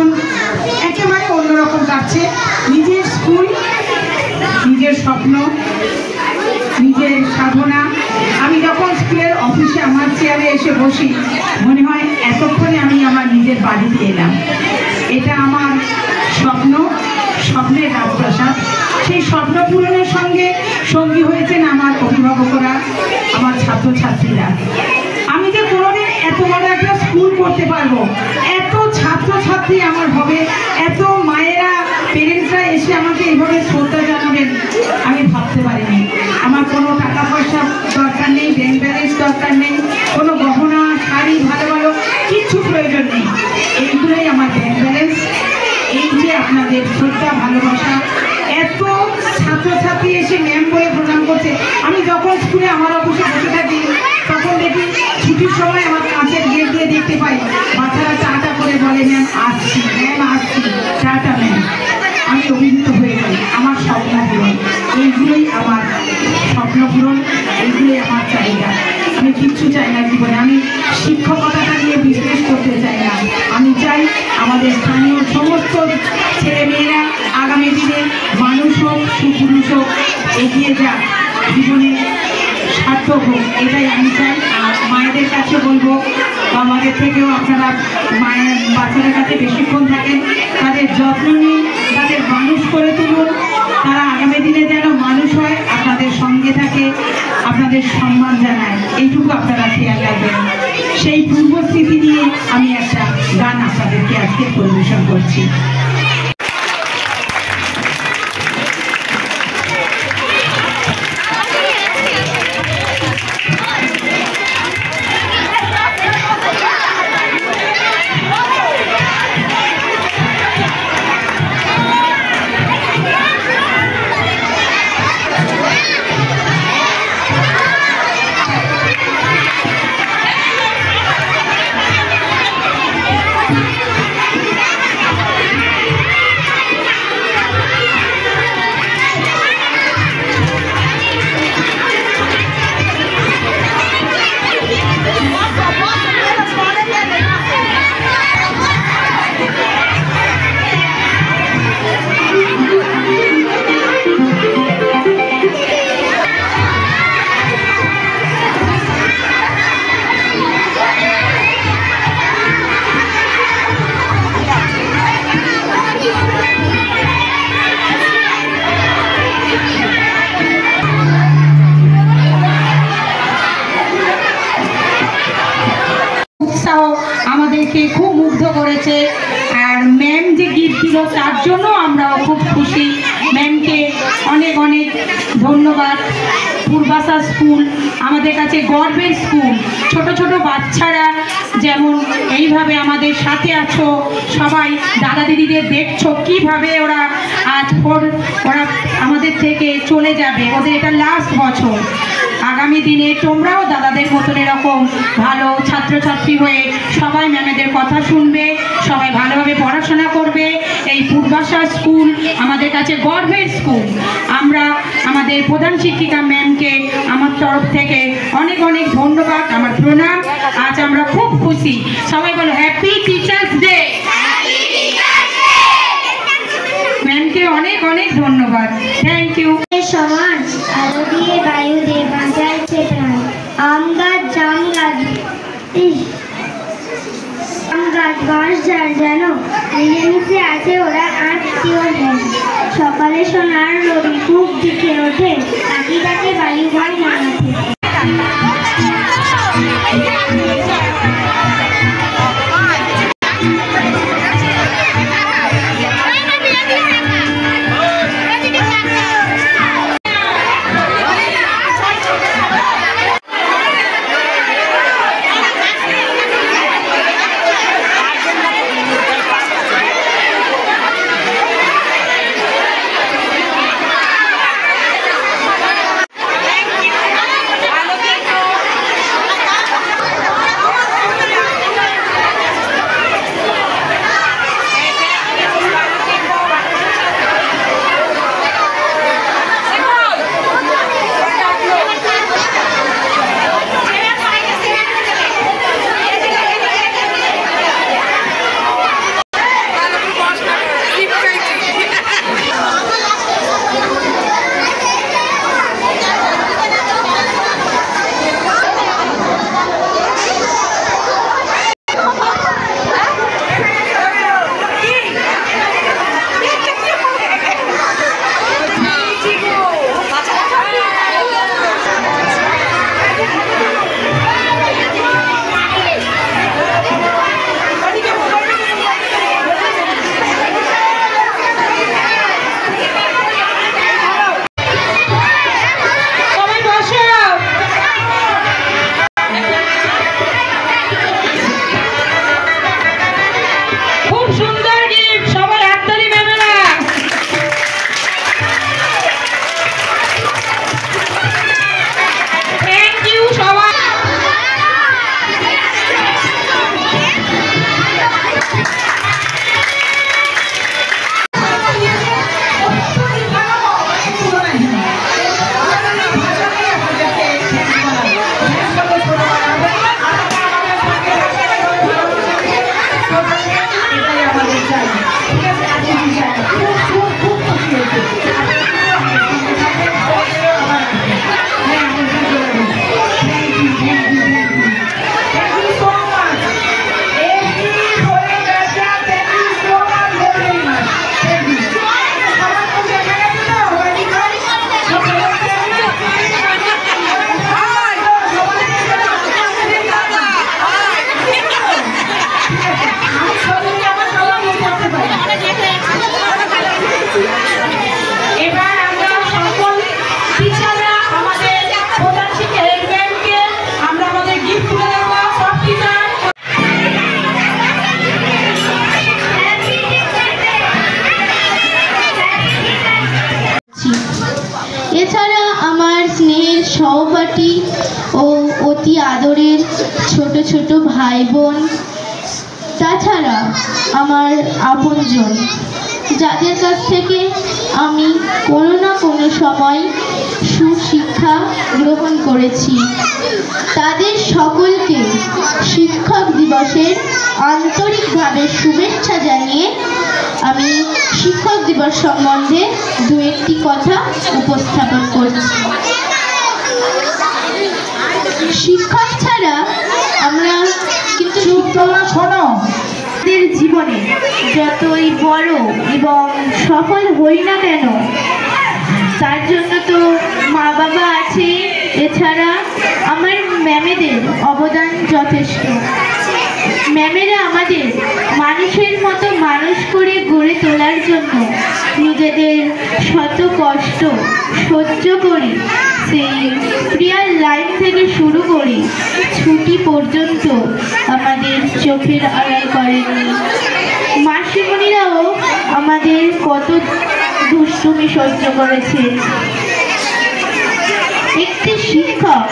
জীবন একেবারে অন্যরকম কাটছে। নিজের স্কুল, নিজের স্বপ্ন, নিজের সাধনা। আমি যখন স্কুলের অফিসে আমার চেয়ারে এসে বসি, মনে হয় এতক্ষণে আমি আমার নিজের বাড়িতে এলাম। এটা আমার স্বপ্ন, স্বপ্নের রাজপ্রাসাদ। সেই স্বপ্ন পূরণের সঙ্গে সঙ্গী হয়েছেন আমার অভিভাবকরা, আমার ছাত্রছাত্রীরা। আমি যে কোনোদিন এত বড় একটা স্কুল করতে পারবো, এত ছাত্রছাত্রী আমার হবে, এত মায়েরা, পেরেন্টসরা এসে আমাকে এইভাবে শ্রদ্ধা জানাবেন, আমি ভাবতে পারিনি। আমার কোনো টাকা পয়সা দরকার নেই, ব্যাংক ব্যালেন্স দরকার নেই, কোনো গহনা শাড়ি ভালো ভালো কিচ্ছু প্রয়োজন নেই। এইগুলোই আমার ব্যাংক ব্যালেন্স। এই যে আপনাদের শ্রদ্ধা, ভালোবাসা, এত ছাত্রছাত্রী এসে ম্যাম বলে প্রণাম করছে। আমি যখন স্কুলে আমার অফিসে বসে থাকি, তখন দেখি ছুটির সময় আমার কাঁচের গেট দিয়ে দেখতে পাই বাচ্চারা টাটা করে বলে, ম্যাম আসছি, ম্যাম আসছি, টাটা ম্যাম। আমি অভিভূত হয়ে যাই। আমার স্বপ্ন পূরণ, এইগুলোই আমার স্বপ্ন পূরণ, এইগুলোই আমার চাহিদা। আমি কিচ্ছু চাই না জীবনে। আমি শিক্ষকতাটা নিয়ে বিজনেস করতে চাই না। আমি চাই আমাদের স্থানীয় সমস্ত ছেলেমেয়েরা আগামী দিনে মানুষ হোক, সুপুরুষ হোক, এগিয়ে যাক, জীবনে সার্থক হোক, এটাই আমি চাই। আর মায়েদের কাছে বলবো, আমাদের থেকেও আপনারা মায়ের বাচ্চাদের কাছে বেশিক্ষণ থাকেন, তাদের যত্ন নিন, তাদের মানুষ করে তুলুন। তারা আগামী দিনে যেন মানুষ হয়, আপনাদের সঙ্গে থাকে, আপনাদের সম্মান জানায়, এইটুকু আপনারা খেয়াল রাখবেন। সেই পূর্বস্মৃতি নিয়ে আমি একটা গান আপনাদেরকে আজকে পরিবেশন করছি। আমাদেরকে খুব মুগ্ধ করেছে। আর ম্যাম যে গিফট দিল তার জন্য আমরাও খুব খুশি। ম্যামকে অনেক অনেক ধন্যবাদ। পূর্বাশা স্কুল আমাদের কাছে গর্বের স্কুল। ছোট ছোট বাচ্চারা যেমন এইভাবে আমাদের সাথে আছো, সবাই দাদা দিদিদের দেখছো কিভাবে ওরা আজ ওরা আমাদের থেকে চলে যাবে, ওদের এটা লাস্ট বছর। আগামী দিনে তোমরাও দাদাদের মতন এরকম ভালো ছাত্রছাত্রী হয়ে সবাই ম্যামেদের কথা শুনবে, সবাই ভালোভাবে পড়াশোনা করবে। এই পূর্বাশা স্কুল আমাদের কাছে গর্বের স্কুল। আমরা আমাদের প্রধান শিক্ষিকা ম্যামকে আমার তরফ থেকে অনেক অনেক ধন্যবাদ, আমার প্রণাম। আজ আমরা খুব খুশি। সবাই বলো হ্যাপি টিচার্স ডে। ম্যামকে অনেক অনেক ধন্যবাদ। Thank you. সমাজ আলো দিয়ে বায়ু দিয়ে বাঁচাইছে প্রাণ। আম গাছ, জাম গাছ, আম গাছ, বাঁশ ঝাড় যেন মিলেমিশে আছে ওরা আত্মীয় যেন। সকালে সোনার রবি খুব দিকে ওঠে, তাকে তাকে বায়ু ভয় জানাতে। কোটি ও অতি আদরের ছোট ছোট ভাই বোন, তাছাড়া আমার আপনজন, যাদের কাছ থেকে আমি কোনো না কোনো সময় সুশিক্ষা গ্রহণ করেছি, তাদের সকলকে শিক্ষক দিবসের আন্তরিকভাবে শুভেচ্ছা জানিয়ে আমি শিক্ষক দিবস সম্বন্ধে দু একটি কথা উপস্থাপন করছি। শিক্ষক ছাড়া আমরা কিন্তু শোনো, আমাদের জীবনে যতই বড় এবং সফল হই না কেন, তার জন্য তো মা বাবা আছে, এছাড়া আমার ম্যামেদের অবদান যথেষ্ট। ম্যামেরা আমাদের মানুষের মতো মানুষ করে গড়ে তোলার জন্য নিজেদের শত কষ্ট সহ্য করে সেই প্রিয়ার লাইন থেকে শুরু করে ছুটি পর্যন্ত আমাদের চোখের আড়াল করেনি। মাসিমণিরাও আমাদের কত দুষ্টুমি সহ্য করেছে। একটি শিক্ষক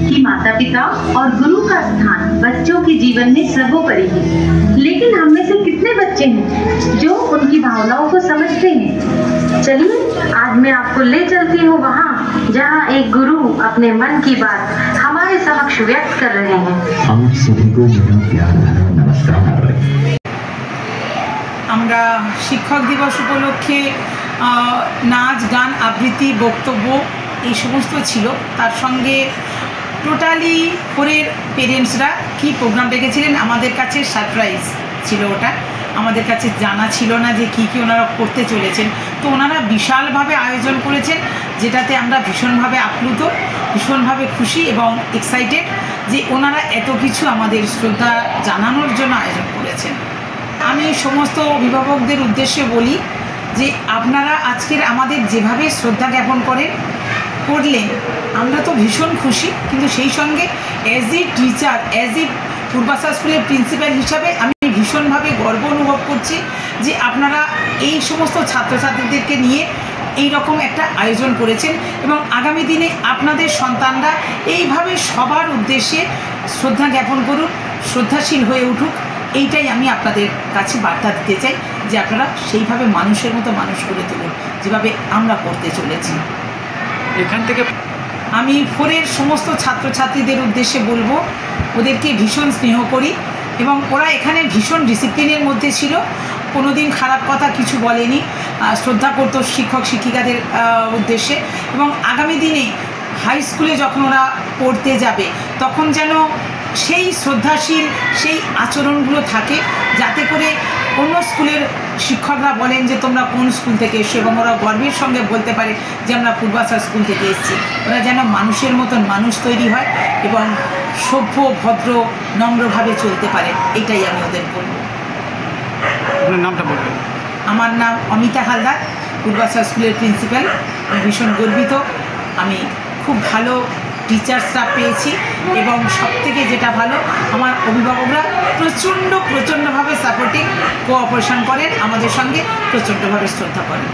कि माता पिता और गुरु का स्थान बच्चों के जीवन में सर्वोपरि है, लेकिन हम में से कितने बच्चे हैं जो उनकी भावनाओं को समझते हैं। चलिए आज मैं आपको ले चलती हूँ वहाँ जहाँ एक गुरु अपने मन की बात हमारे समक्ष व्यक्त कर रहे हैं। आप सभी को मेरा प्यार भरा नमस्कार। আমরা শিক্ষক দিবস উপলক্ষে নাচ গান আবৃত্তি বক্তব্য এই সমস্ত ছিল, তার সঙ্গে টোটালি ফোরের পেরেন্টসরা কি প্রোগ্রাম রেখেছিলেন আমাদের কাছে সারপ্রাইজ ছিল। ওটা আমাদের কাছে জানা ছিল না যে কী কী ওনারা করতে চলেছেন। তো ওনারা বিশালভাবে আয়োজন করেছেন, যেটাতে আমরা ভীষণভাবে আপ্লুত, ভীষণভাবে খুশি এবং এক্সাইটেড যে ওনারা এত কিছু আমাদের শ্রদ্ধা জানানোর জন্য আয়োজন করেছেন। আমি সমস্ত অভিভাবকদের উদ্দেশ্যে বলি যে আপনারা আজকের আমাদের যেভাবে শ্রদ্ধা জ্ঞাপন করলেন আমরা তো ভীষণ খুশি, কিন্তু সেই সঙ্গে as a teacher, as a Purbasha স্কুলের প্রিন্সিপাল হিসাবে আমি ভীষণভাবে গর্ব অনুভব করছি যে আপনারা এই সমস্ত ছাত্রছাত্রীদেরকে নিয়ে এই রকম একটা আয়োজন করেছেন এবং আগামী দিনে আপনাদের সন্তানরা এইভাবে সবার উদ্দেশ্যে শ্রদ্ধা জ্ঞাপন করুক, শ্রদ্ধাশীল হয়ে উঠুক। এইটাই আমি আপনাদের কাছে বার্তা দিতে চাই যে আপনারা সেইভাবে মানুষের মতো মানুষ করে তুলুন যেভাবে আমরা করতে চলেছি। এখান থেকে আমি ফোরের সমস্ত ছাত্রছাত্রীদের উদ্দেশ্যে বলবো ওদেরকে ভীষণ স্নেহ করি এবং ওরা এখানে ভীষণ ডিসিপ্লিনের মধ্যে ছিল, কোনো দিন খারাপ কথা কিছু বলেনি, শ্রদ্ধা করতো শিক্ষক শিক্ষিকাদের উদ্দেশ্যে। এবং আগামী দিনে হাই স্কুলে যখন ওরা পড়তে যাবে তখন যেন সেই শ্রদ্ধাশীল সেই আচরণগুলো থাকে, যাতে করে অন্য স্কুলের শিক্ষকরা বলেন যে তোমরা কোন স্কুল থেকে এসছো এবং ওরা গর্বের সঙ্গে বলতে পারে যে আমরা পূর্বাশা স্কুল থেকে এসেছি। ওরা যেন মানুষের মতন মানুষ তৈরি হয় এবং সভ্য ভদ্র নম্রভাবে চলতে পারে, এটাই আমি ওদের বলব। আপনার নামটা বলবেন? আমার নাম অমিতা হালদার, পূর্বাশা স্কুলের প্রিন্সিপাল। আমি ভীষণ গর্বিত, আমি খুব ভালো টিচার্সরা পেয়েছি এবং সবথেকে যেটা ভালো আমার অভিভাবকরা প্রচণ্ডভাবে সাপোর্টিং, কোঅপারেশন করেন, আমাদের সঙ্গে প্রচণ্ডভাবে শ্রদ্ধা করেন।